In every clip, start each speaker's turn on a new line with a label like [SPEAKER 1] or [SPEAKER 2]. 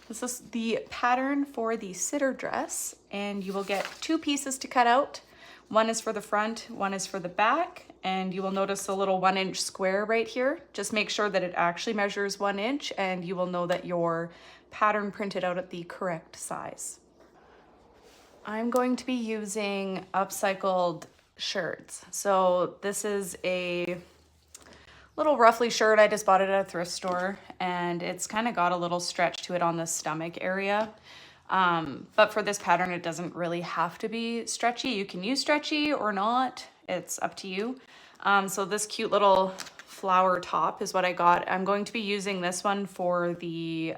[SPEAKER 1] This is the pattern for the sitter dress, and you will get 2 pieces to cut out. One is for the front, one is for the back, and you will notice a little 1-inch square right here. Just make sure that it actually measures 1 inch, and you will know that your pattern printed out at the correct size. I'm going to be using Upcycled shirts. So this is a little ruffly shirt. I just bought it at a thrift store, and it's kind of got a little stretch to it on the stomach area. But for this pattern, it doesn't really have to be stretchy. You can use stretchy or not. It's up to you. So this cute little flower top is what I got. I'm going to be using this one for the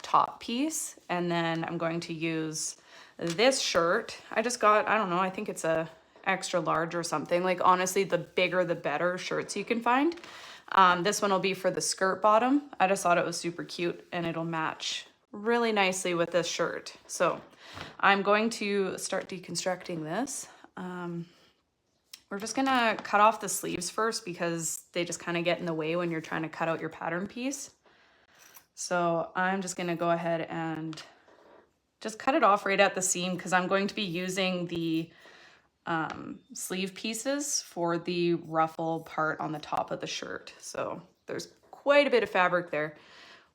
[SPEAKER 1] top piece, and then I'm going to use this shirt. I just got, I don't know, I think it's a extra large or something. Like, honestly, the bigger the better shirts you can find. This one will be for the skirt bottom. I just thought it was super cute, and it'll match really nicely with this shirt. So I'm going to start deconstructing this. We're just gonna cut off the sleeves first because they just kind of get in the way when you're trying to cut out your pattern piece. So I'm just gonna go ahead and just cut it off right at the seam, because I'm going to be using the sleeve pieces for the ruffle part on the top of the shirt. So there's quite a bit of fabric there.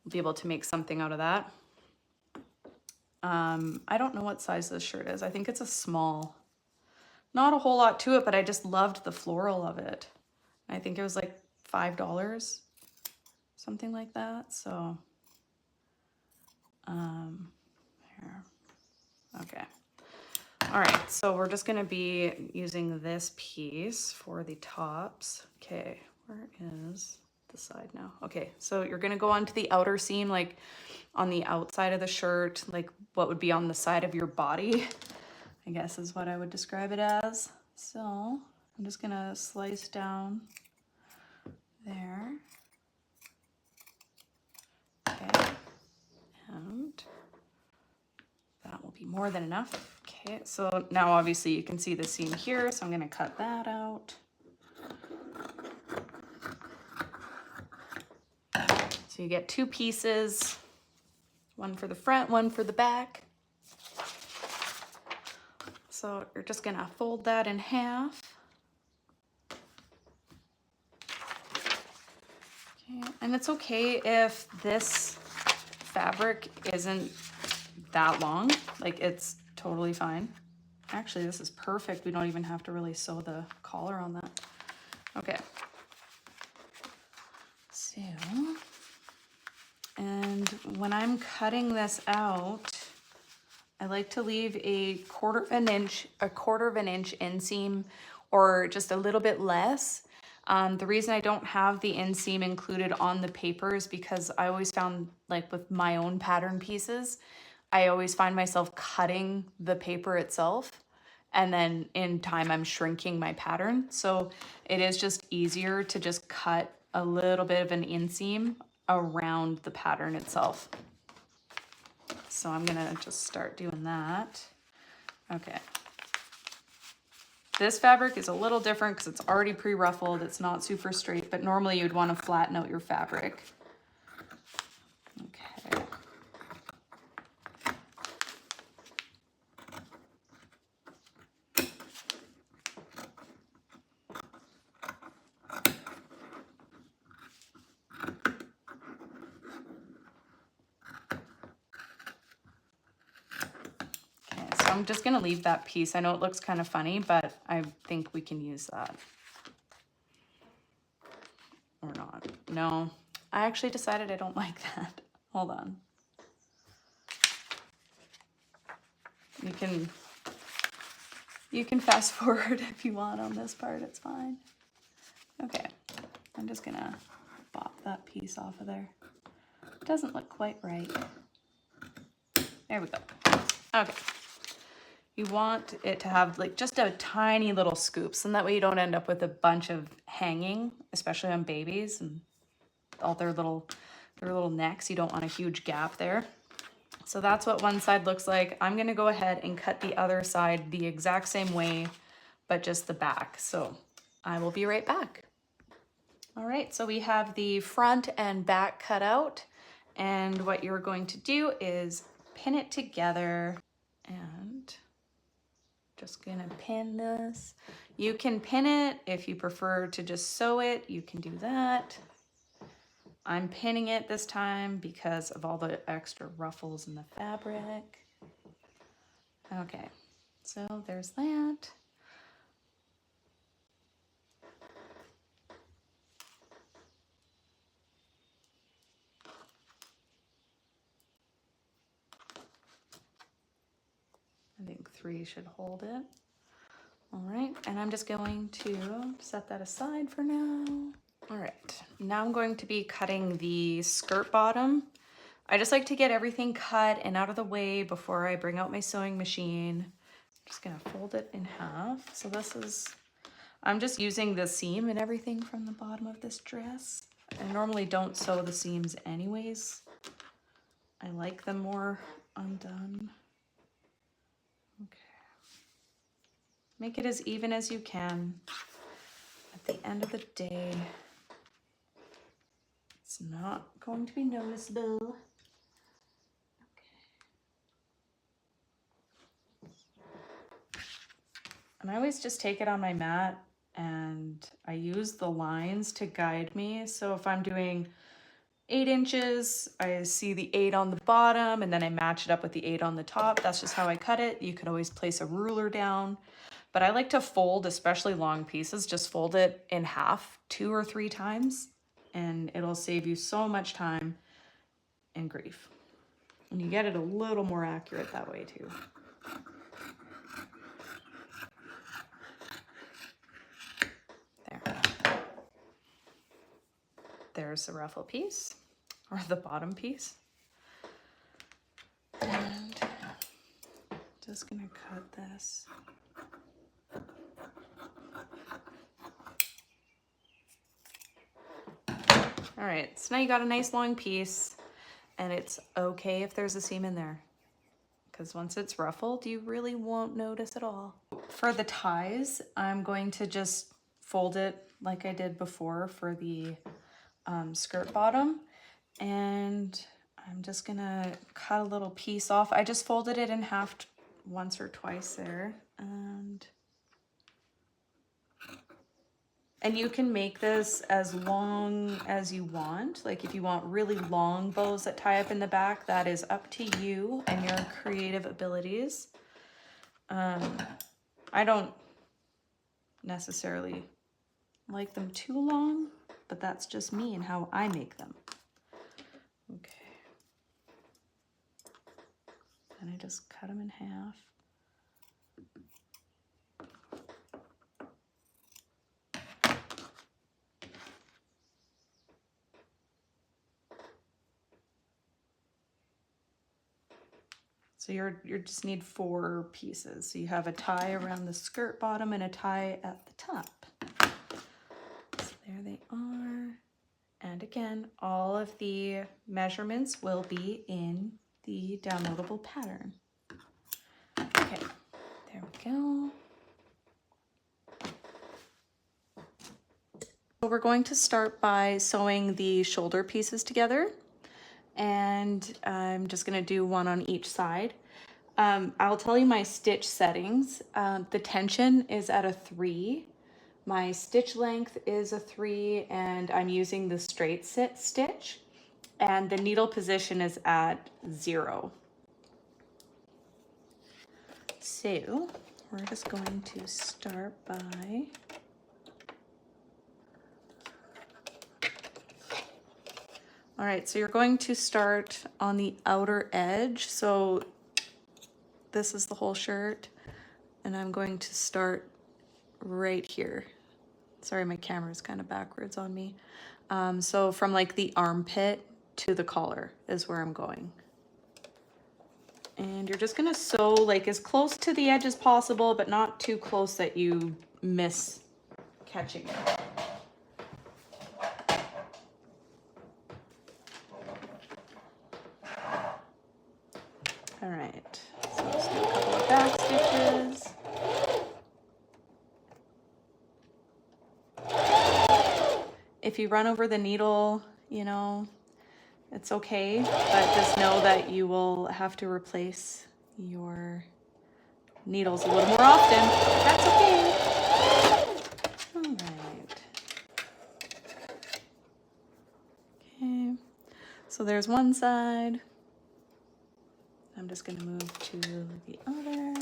[SPEAKER 1] We'll be able to make something out of that. I don't know what size this shirt is. I think it's a small. Not a whole lot to it, but I just loved the floral of it. I think it was like $5, something like that. So, here. Okay. All right, so we're just gonna be using this piece for the tops. Okay, where is the side now? Okay, so you're gonna go onto the outer seam, like on the outside of the shirt, like what would be on the side of your body, I guess is what I would describe it as. So I'm just gonna slice down there. Okay, and that will be more than enough. Okay, so now obviously you can see the seam here, so I'm gonna cut that out. So you get 2 pieces, one for the front, one for the back. So you're just gonna fold that in half. Okay, and it's okay if this fabric isn't that long, like it's totally fine. Actually, this is perfect. We don't even have to really sew the collar on that. Okay. So, and when I'm cutting this out, I like to leave a quarter of an inch inseam, or just a little bit less. The reason I don't have the inseam included on the paper is because I always found, like with my own pattern pieces, I always find myself cutting the paper itself, and then in time I'm shrinking my pattern. So it is just easier to just cut a little bit of an inseam around the pattern itself. So I'm gonna just start doing that. Okay. This fabric is a little different because it's already pre-ruffled. It's not super straight, but normally you'd want to flatten out your fabric. Okay. I'm just gonna leave that piece. I know it looks kind of funny, but I think we can use that. Or not. No, I actually decided I don't like that. Hold on. You can fast forward if you want on this part, it's fine. Okay, I'm just gonna pop that piece off of there. It doesn't look quite right. There we go. Okay. You want it to have like just a tiny little scoops, and that way you don't end up with a bunch of hanging, especially on babies and all their little necks. You don't want a huge gap there. So that's what one side looks like. I'm gonna go ahead and cut the other side the exact same way, but just the back. So I will be right back. All right, so we have the front and back cut out, And what you're going to do is pin it together, and just gonna pin this. You can pin it if you prefer to just sew it, you can do that. I'm pinning it this time because of all the extra ruffles in the fabric. Okay, so there's that. I think 3 should hold it. All right, and I'm just going to set that aside for now. All right, now I'm going to be cutting the skirt bottom. I just like to get everything cut and out of the way before I bring out my sewing machine. I'm just gonna fold it in half. So this is, I'm just using the seam and everything from the bottom of this dress. I normally don't sew the seams anyways. I like them more undone. Okay. Make it as even as you can. At the end of the day, it's not going to be noticeable. Okay. And I always just take it on my mat and I use the lines to guide me. So if I'm doing 8 inches, I see the 8 on the bottom and then I match it up with the 8 on the top. That's just how I cut it. You could always place a ruler down. But I like to fold, especially long pieces, just fold it in half 2 or 3 times, and it'll save you so much time and grief. And you get it a little more accurate that way too. There. There's the ruffle piece, or the bottom piece. And just gonna cut this. All right, so now you got a nice long piece, and it's okay if there's a seam in there, because once it's ruffled, you really won't notice at all. For the ties, I'm going to just fold it like I did before for the skirt bottom, and I'm just gonna cut a little piece off. I just folded it in half once or twice there, and you can make this as long as you want. Like if you want really long bows that tie up in the back, that is up to you and your creative abilities. I don't necessarily like them too long, but that's just me and how I make them. Okay. And I just cut them in half. So you just need 4 pieces. So you have a tie around the skirt bottom and a tie at the top. So there they are. And again, all of the measurements will be in the downloadable pattern. Okay, there we go. So we're going to start by sewing the shoulder pieces together. And I'm just gonna do one on each side. I'll tell you my stitch settings. The tension is at a 3. My stitch length is a 3, and I'm using the straight stitch. And the needle position is at 0. So we're just going to start by all right, so you're going to start on the outer edge. So this is the whole shirt, and I'm going to start right here. Sorry, my camera's kind of backwards on me. So from like the armpit to the collar is where I'm going. And you're just gonna sew like as close to the edge as possible, but not too close that you miss catching it. All right, so just do a couple of back stitches. If you run over the needle, you know, It's okay, but just know that you will have to replace your needles a little more often. That's okay. All right. Okay, so there's one side. I'm just gonna move to the other.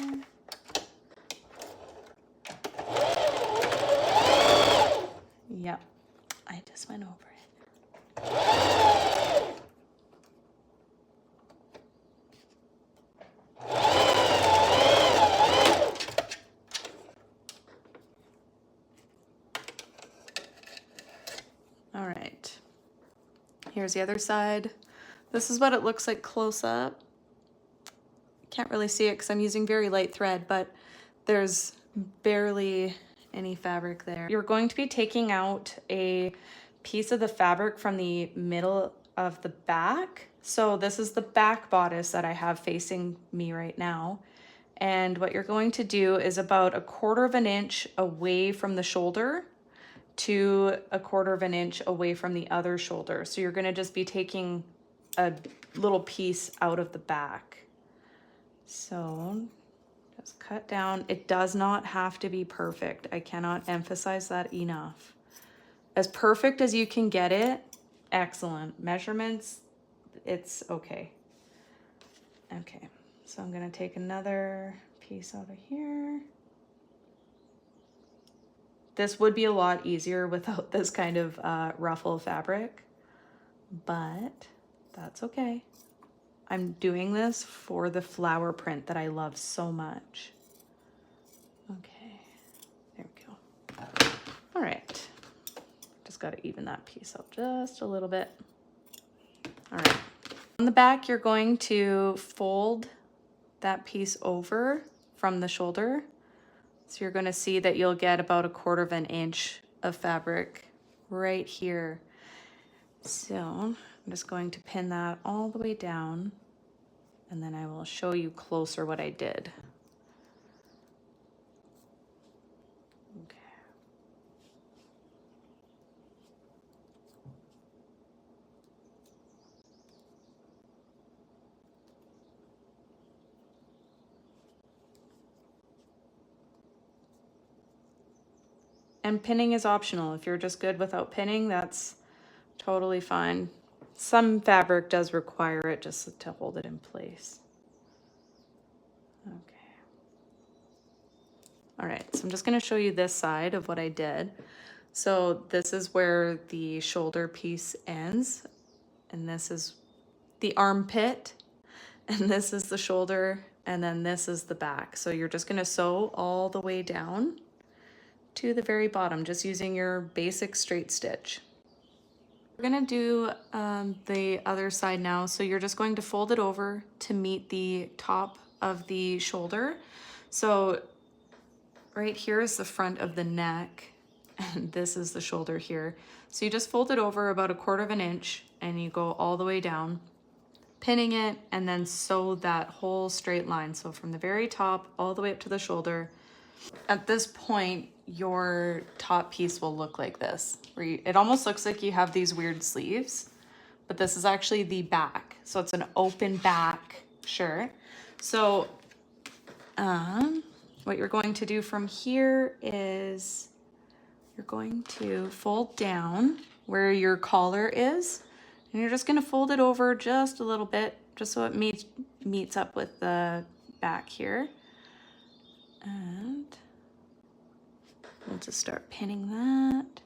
[SPEAKER 1] Yep, I just went over it. All right, here's the other side. This is what it looks like close up. Can't really see it because I'm using very light thread, but there's barely any fabric there. You're going to be taking out a piece of the fabric from the middle of the back. So this is the back bodice that I have facing me right now. And what you're going to do is about 1/4 of an inch away from the shoulder to 1/4 of an inch away from the other shoulder. So you're going to just be taking a little piece out of the back. So just cut down. It does not have to be perfect. I cannot emphasize that enough. As perfect as you can get it, excellent. Measurements, it's okay. Okay, so I'm gonna take another piece out of here. This would be a lot easier without this kind of ruffle fabric, but that's okay. I'm doing this for the flower print that I love so much. Okay, there we go. All right, just got to even that piece up just a little bit. All right, on the back, you're going to fold that piece over from the shoulder. So you're going to see that you'll get about 1/4 of an inch of fabric right here. So I'm just going to pin that all the way down, and then I will show you closer what I did. Okay. And pinning is optional. If you're just good without pinning, that's totally fine. Some fabric does require it just to hold it in place. Okay. All right, so I'm just gonna show you this side of what I did. So this is where the shoulder piece ends, and this is the armpit, and this is the shoulder, and then this is the back. So you're just gonna sew all the way down to the very bottom, just using your basic straight stitch. We're gonna do the other side now. So you're just going to fold it over to meet the top of the shoulder. So right here is the front of the neck, and this is the shoulder here. So you just fold it over about 1/4 of an inch, and you go all the way down, pinning it, and then sew that whole straight line. So from the very top all the way up to the shoulder. At this point, your top piece will look like this. It almost looks like you have these weird sleeves, but this is actually the back. So it's an open back shirt. So what you're going to do from here is you're going to fold down where your collar is, and you're just going to fold it over just a little bit, just so it meets up with the back here. And we'll just start pinning that.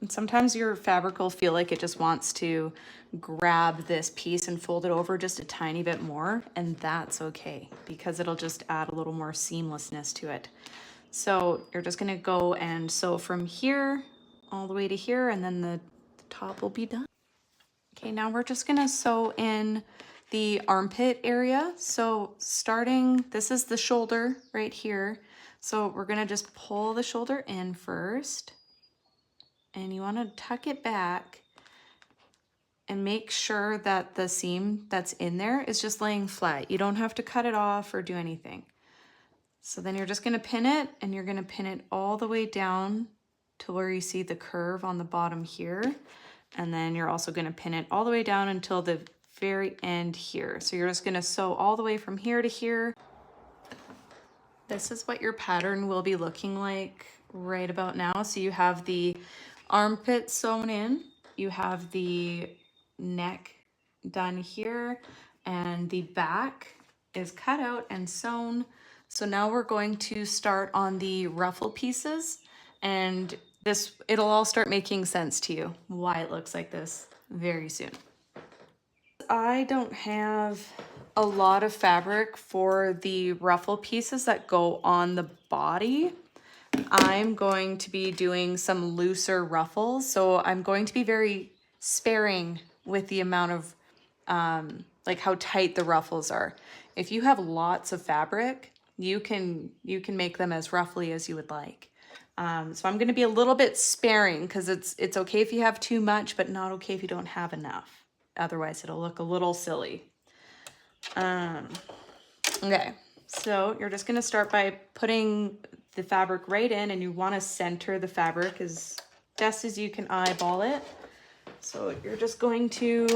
[SPEAKER 1] And sometimes your fabric will feel like it just wants to grab this piece and fold it over just a tiny bit more, and that's okay because it'll just add a little more seamlessness to it. So you're just gonna go and sew from here all the way to here, and then the top will be done. Okay, now we're just gonna sew in the armpit area. So starting, this is the shoulder right here. So we're gonna just pull the shoulder in first, and you want to tuck it back and make sure that the seam that's in there is just laying flat. You don't have to cut it off or do anything. So then you're just gonna pin it, and you're gonna pin it all the way down to where you see the curve on the bottom here. And then you're also gonna pin it all the way down until the very end here. So you're just gonna sew all the way from here to here. This is what your pattern will be looking like right about now. So you have the armpit sewn in, you have the neck done here, and the back is cut out and sewn. So now we're going to start on the ruffle pieces, and it'll all start making sense to you why it looks like this very soon. I don't have a lot of fabric for the ruffle pieces that go on the body. I'm going to be doing some looser ruffles, so I'm going to be very sparing with the amount of like how tight the ruffles are. If you have lots of fabric, you can make them as roughly as you would like. So I'm going to be a little bit sparing, because it's okay if you have too much, but not okay if you don't have enough. Otherwise, it'll look a little silly. Okay, so you're just going to start by putting the fabric right in, and you want to center the fabric as best as you can eyeball it. So you're just going to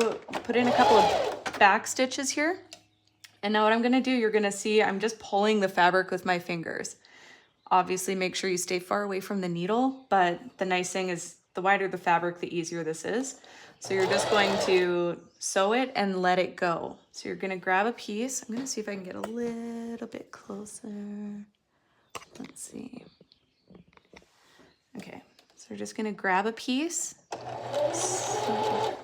[SPEAKER 1] put in a couple of back stitches here. And now what I'm going to do, you're going to see I'm just pulling the fabric with my fingers. Obviously, make sure you stay far away from the needle, but the nice thing is the wider the fabric, the easier this is. So you're just going to sew it and let it go. So you're going to grab a piece. I'm going to see if I can get a little bit closer. Let's see. Okay, so you're just going to grab a piece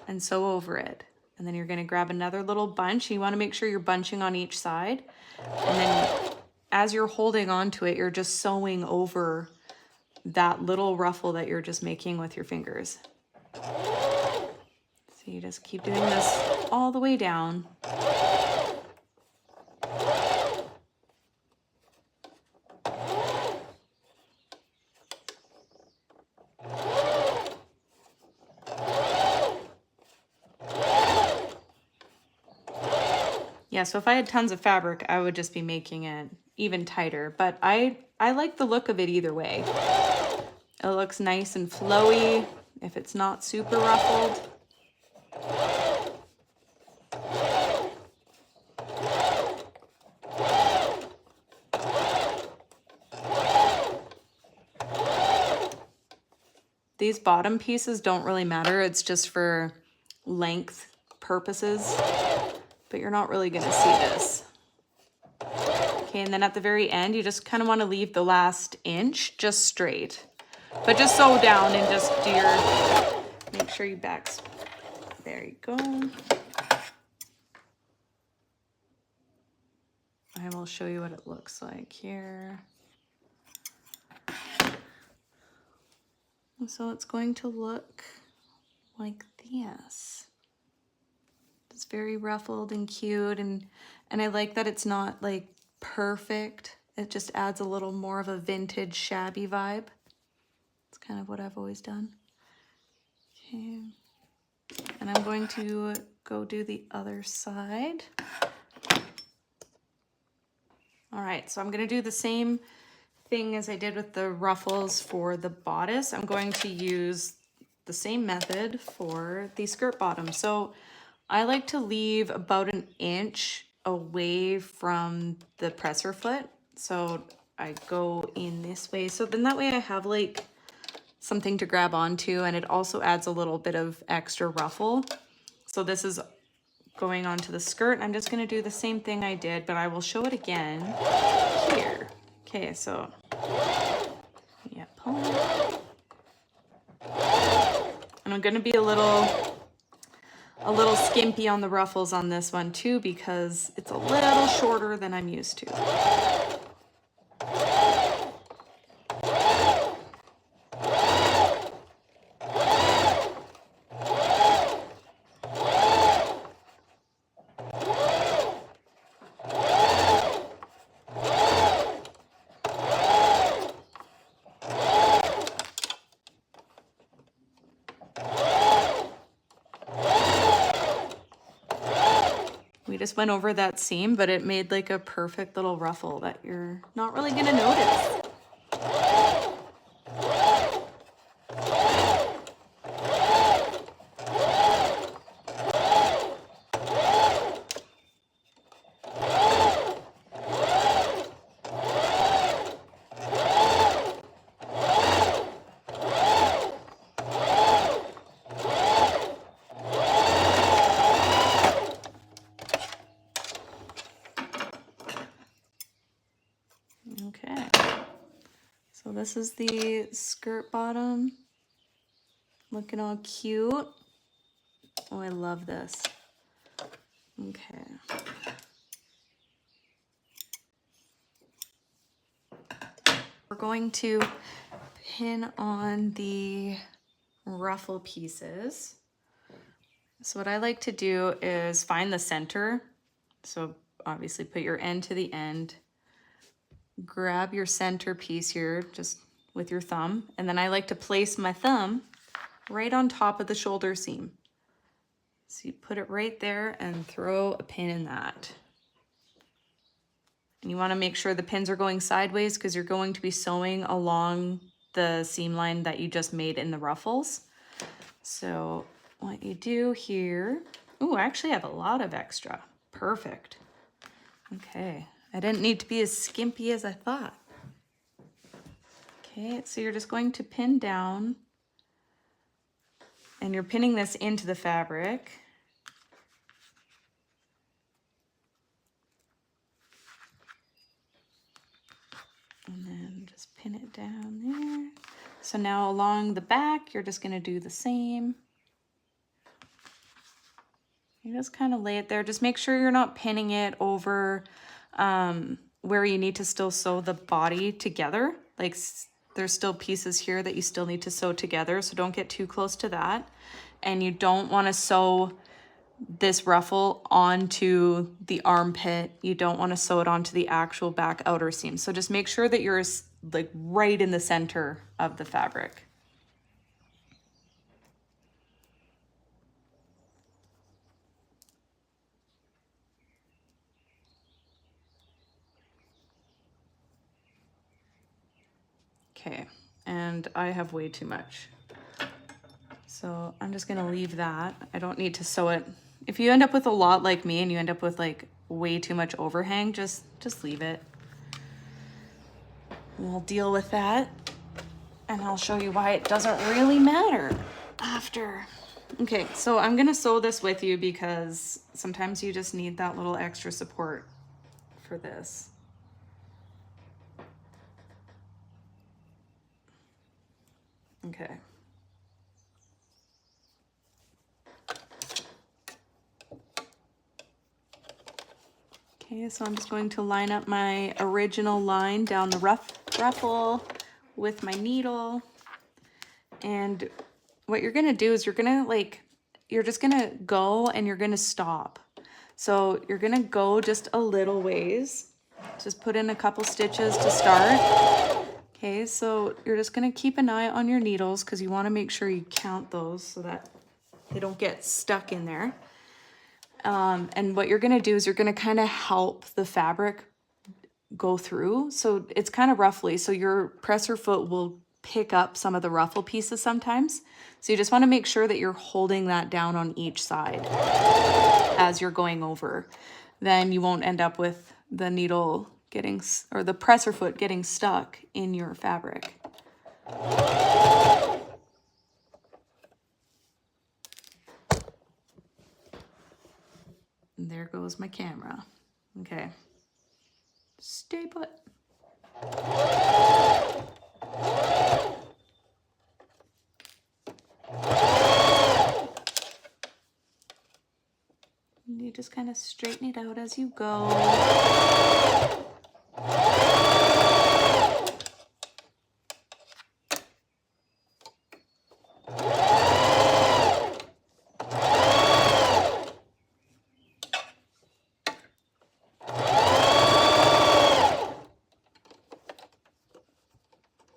[SPEAKER 1] and sew over it. And then you're going to grab another little bunch. You want to make sure you're bunching on each side. And then as you're holding on to it, you're just sewing over that little ruffle that you're just making with your fingers. So you just keep doing this all the way down. Yeah, so if I had tons of fabric, I would just be making it even tighter, but I like the look of it either way. It looks nice and flowy if it's not super ruffled. These bottom pieces don't really matter. It's just for length purposes, but you're not really gonna see this. Okay, and then at the very end, you just kind of want to leave the last inch just straight, but just sew down and just do make sure you back. There you go. I will show you what it looks like here. So it's going to look like this. It's very ruffled and cute, and I like that it's not like perfect. It just adds a little more of a vintage shabby vibe. It's kind of what I've always done. Okay, and I'm going to go do the other side. All right, so I'm going to do the same thing as I did with the ruffles for the bodice. I'm going to use the same method for the skirt bottom. So I like to leave about an inch away from the presser foot. So I go in this way. So then that way I have like something to grab onto, and it also adds a little bit of extra ruffle. So this is going onto the skirt. I'm just going to do the same thing I did, but I will show it again here. Okay, so yeah, pull. And I'm going to be a little skimpy on the ruffles on this one too, because it's a little shorter than I'm used to. You just went over that seam, but it made like a perfect little ruffle that you're not really gonna notice. Okay, so this is the skirt bottom, looking all cute. Oh, I love this. Okay. We're going to pin on the ruffle pieces. So what I like to do is find the center. So obviously put your end to the end. Grab your center piece here just with your thumb, and then I like to place my thumb right on top of the shoulder seam. So you put it right there and throw a pin in that. And you want to make sure the pins are going sideways because you're going to be sewing along the seam line that you just made in the ruffles. So what you do here, oh, I actually have a lot of extra. Perfect. Okay. I didn't need to be as skimpy as I thought. Okay, so you're just going to pin down, and you're pinning this into the fabric. And then just pin it down there. So now along the back, you're just gonna do the same. You just kind of lay it there. Just make sure you're not pinning it over where you need to still sew the body together. Like there's still pieces here that you still need to sew together, so don't get too close to that. And you don't want to sew this ruffle onto the armpit. You don't want to sew it onto the actual back outer seam. So just make sure that you're like right in the center of the fabric. Okay, and I have way too much. So I'm just gonna leave that. I don't need to sew it. If you end up with a lot like me and you end up with like way too much overhang, just leave it. We'll deal with that. And I'll show you why it doesn't really matter after. Okay, so I'm gonna sew this with you because sometimes you just need that little extra support for this. Okay. Okay, so I'm just going to line up my original line down the ruffle with my needle. And what you're gonna do is you're just gonna go and you're gonna stop. So you're gonna go just a little ways. Just put in a couple stitches to start. Okay, so you're just gonna keep an eye on your needles because you wanna make sure you count those so that they don't get stuck in there. And what you're gonna do is you're gonna kind of help the fabric go through. So it's kind of roughly, so your presser foot will pick up some of the ruffle pieces sometimes. So you just wanna make sure that you're holding that down on each side as you're going over. Then you won't end up with the needle getting, or the presser foot getting stuck in your fabric. And there goes my camera. Okay, stay put. And you just kind of straighten it out as you go.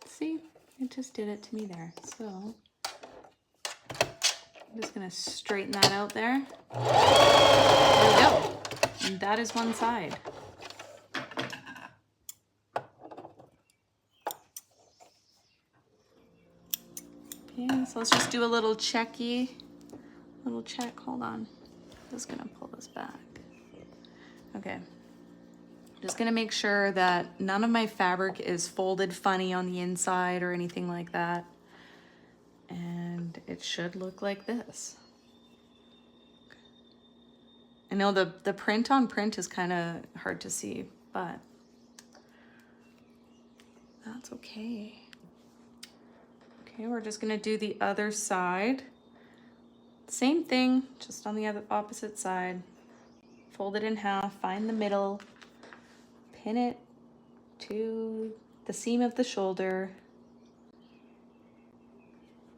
[SPEAKER 1] See, it just did it to me there. So I'm just gonna straighten that out there. There we go. And that is one side. Okay, so let's just do a little check, hold on. Just gonna pull this back. Okay. Just gonna make sure that none of my fabric is folded funny on the inside or anything like that. And it should look like this. I know the print on print is kind of hard to see, but that's okay. Okay, we're just gonna do the other side. Same thing, just on the other opposite side. Fold it in half, find the middle, pin it to the seam of the shoulder.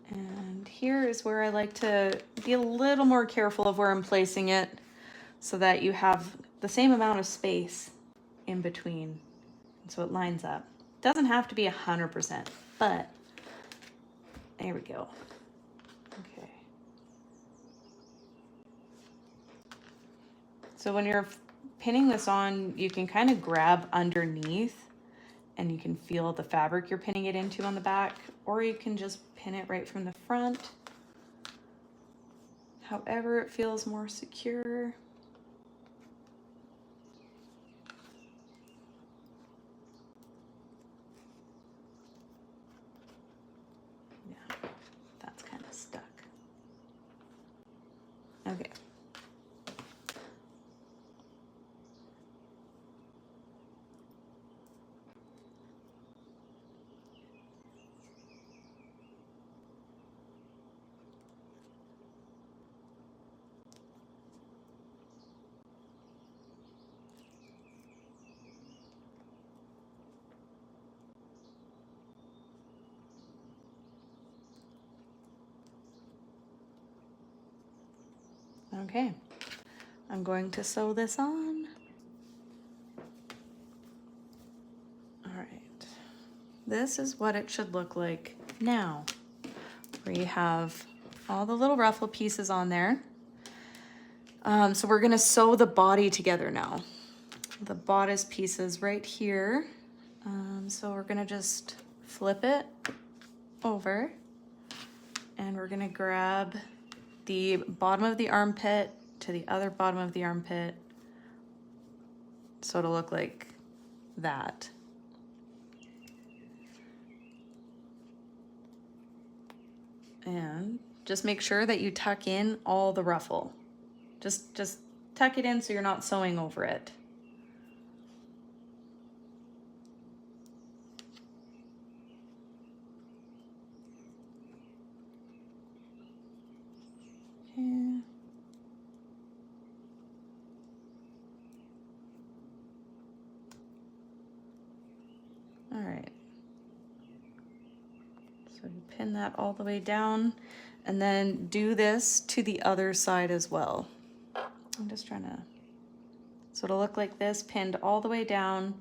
[SPEAKER 1] And here is where I like to be a little more careful of where I'm placing it so that you have the same amount of space in between. So it lines up. Doesn't have to be 100%, but there we go. Okay. So when you're pinning this on, you can kind of grab underneath and you can feel the fabric you're pinning it into on the back, or you can just pin it right from the front. However it feels more secure. Yeah, that's kind of stuck. Okay. Okay, I'm going to sew this on. All right, this is what it should look like now, where you have all the little ruffle pieces on there. So we're gonna sew the body together now. The bodice pieces right here. So we're gonna just flip it over and we're gonna grab the bottom of the armpit to the other bottom of the armpit. So it'll look like that. And just make sure that you tuck in all the ruffle. Just tuck it in so you're not sewing over it. Okay. All right. So you pin that all the way down and then do this to the other side as well. I'm just trying to, so it'll look like this, pinned all the way down.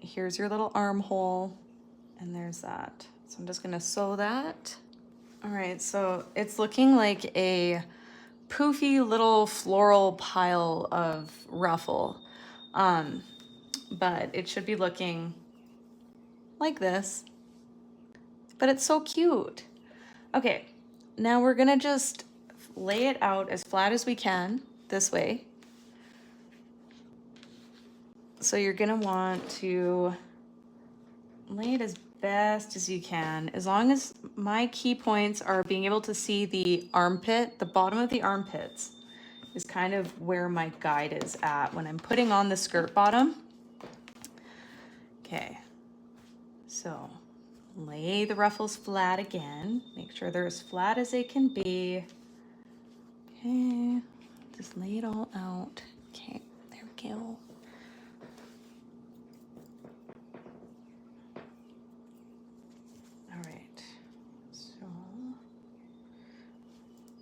[SPEAKER 1] Here's your little armhole and there's that. So I'm just gonna sew that. All right, so it's looking like a poofy little floral pile of ruffle, but it should be looking like this, but it's so cute. Okay, now we're gonna just lay it out as flat as we can this way. So you're gonna want to lay it as best as you can, as long as my key points are being able to see the armpit, the bottom of the armpits is kind of where my guide is at when I'm putting on the skirt bottom. Okay, so lay the ruffles flat again. Make sure they're as flat as they can be. Okay, just lay it all out. Okay, there we go.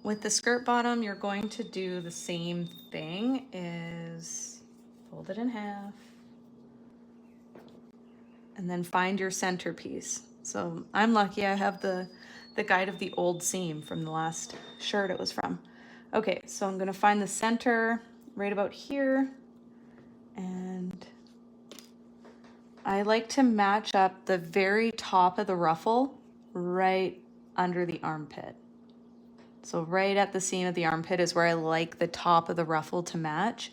[SPEAKER 1] With the skirt bottom, you're going to do the same thing, is fold it in half and then find your centerpiece. So I'm lucky I have the guide of the old seam from the last shirt it was from. Okay, so I'm gonna find the center right about here. I like to match up the very top of the ruffle right under the armpit. So right at the seam of the armpit is where I like the top of the ruffle to match.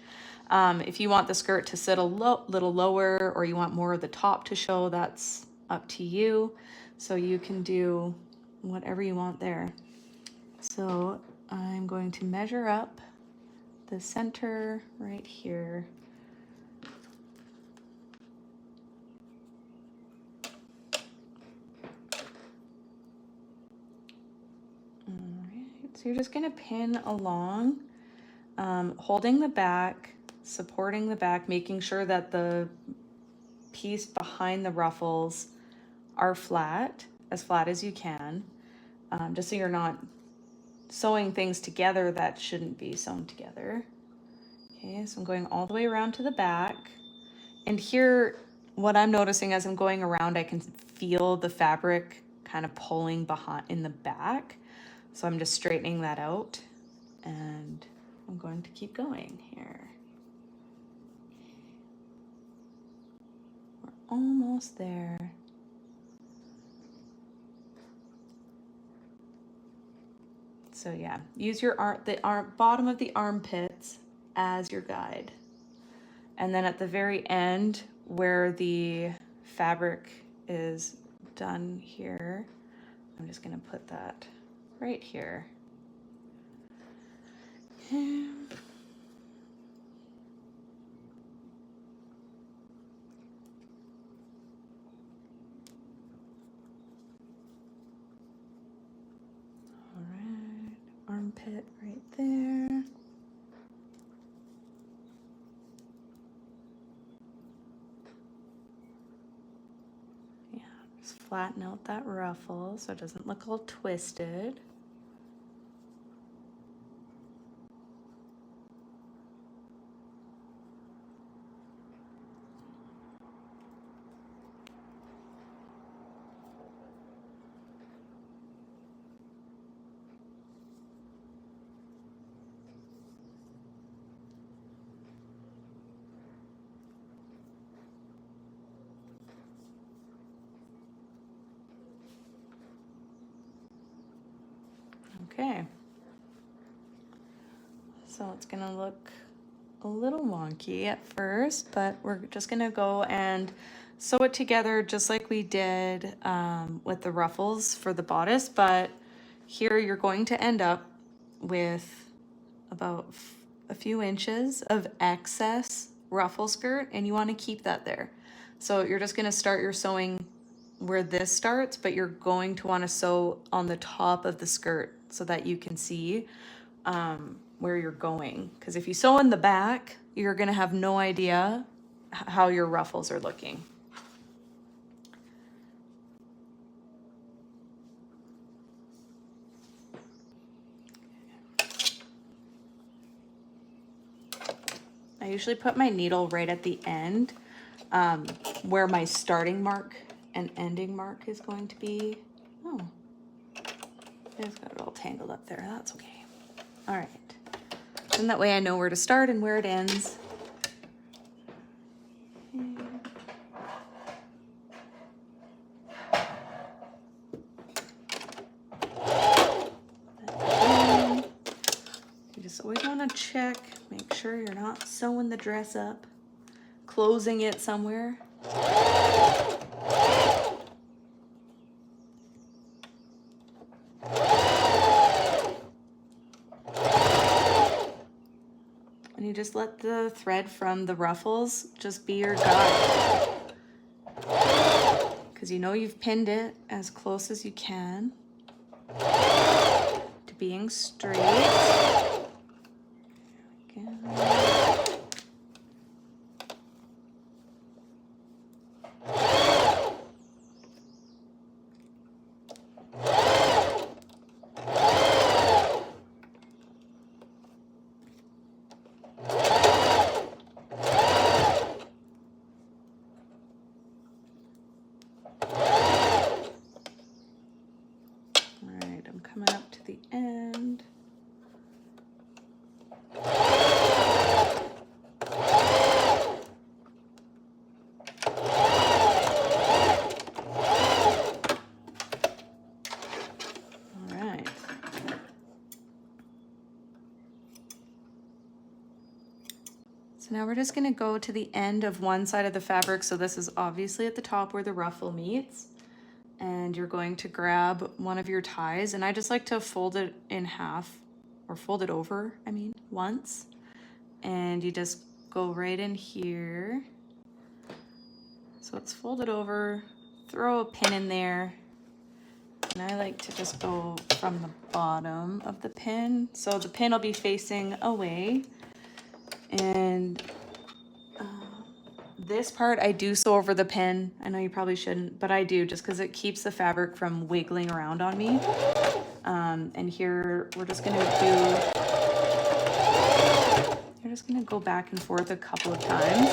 [SPEAKER 1] If you want the skirt to sit a little lower, or you want more of the top to show, that's up to you. So you can do whatever you want there. So I'm going to measure up the center right here. So you're just gonna pin along, holding the back, supporting the back, making sure that the piece behind the ruffles are flat as you can, just so you're not sewing things together that shouldn't be sewn together. Okay, so I'm going all the way around to the back. And here, what I'm noticing as I'm going around, I can feel the fabric kind of pulling behind in the back. So I'm just straightening that out, and I'm going to keep going here. We're almost there. So yeah, use your bottom of the armpits as your guide. And then at the very end, where the fabric is done here, I'm just gonna put that right here. All right, armpit right there. Yeah, just flatten out that ruffle so it doesn't look all twisted. Okay, so it's gonna look a little wonky at first, but we're just gonna go and sew it together just like we did with the ruffles for the bodice. But here you're going to end up with about a few inches of excess ruffle skirt, and you want to keep that there. So you're just going to start your sewing where this starts, but you're going to want to sew on the top of the skirt so that you can see where you're going. Because if you sew in the back, you're going to have no idea how your ruffles are looking. I usually put my needle right at the end where my starting mark and ending mark is going to be. Oh, I just got it all tangled up there. That's okay. All right. And that way I know where to start and where it ends. You just always want to check, make sure you're not sewing the dress up, closing it somewhere. And you just let the thread from the ruffles just be your guide. Because you know you've pinned it as close as you can to being straight. Coming up to the end. So now we're just gonna go to the end of one side of the fabric. So this is obviously at the top where the ruffle meets. And you're going to grab one of your ties, and I just like to fold it in half, or fold it over, I mean, once. And you just go right in here. So it's folded over, throw a pin in there. And I like to just go from the bottom of the pin. So the pin will be facing away. And this part I do sew over the pin. I know you probably shouldn't, but I do just because it keeps the fabric from wiggling around on me. And here we're just gonna you're just gonna go back and forth a couple of times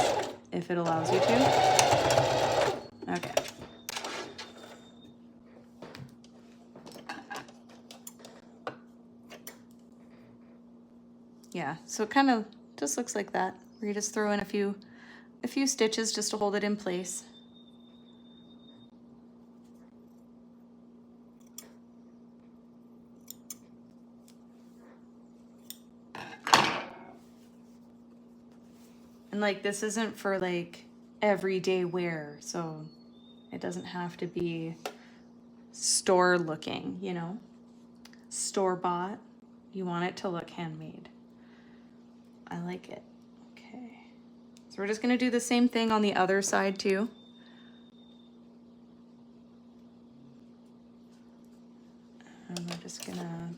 [SPEAKER 1] if it allows you to. Okay. Yeah, so it kind of just looks like that, where you just throw in a few stitches just to hold it in place. And like, this isn't for like everyday wear, so it doesn't have to be store looking, you know, store bought. You want it to look handmade. I like it. Okay. So we're just gonna do the same thing on the other side too. And we're just gonna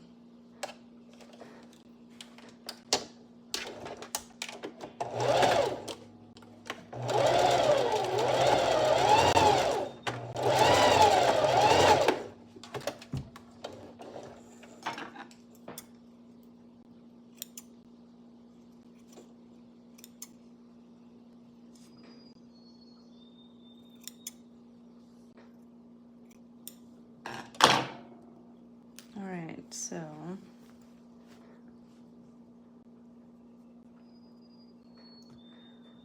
[SPEAKER 1] so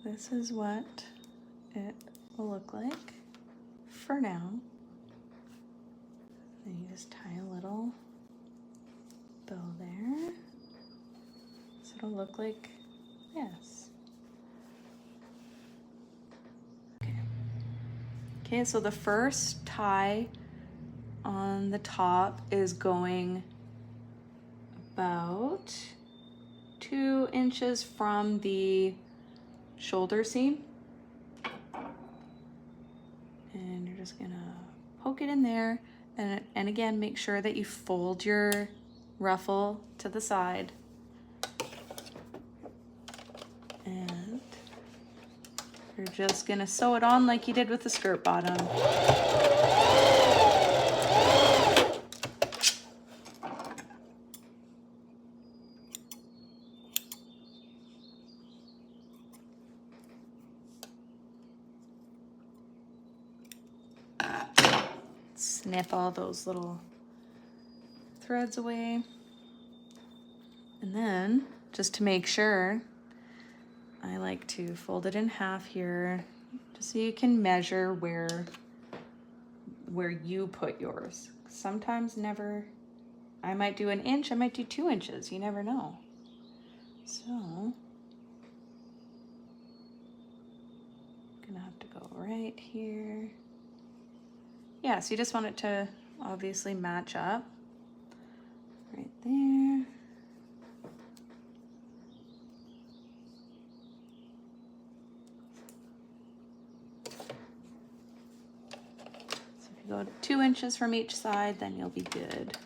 [SPEAKER 1] this is what it will look like for now. Then you just tie a little bow there. So it'll look like this. Okay. Okay, so the first tie on the top is going about 2 inches from the shoulder seam. And you're just gonna poke it in there. And again, make sure that you fold your ruffle to the side. And you're just gonna sew it on like you did with the skirt bottom. Snip all those little threads away. And then, just to make sure, I like to fold it in half here, just so you can measure where you put yours. Sometimes I might do 1 inch, I might do 2 inches, you never know. So, I'm gonna have to go right here. Yeah, so you just want it to obviously match up right there. So if you go 2 inches from each side, then you'll be good.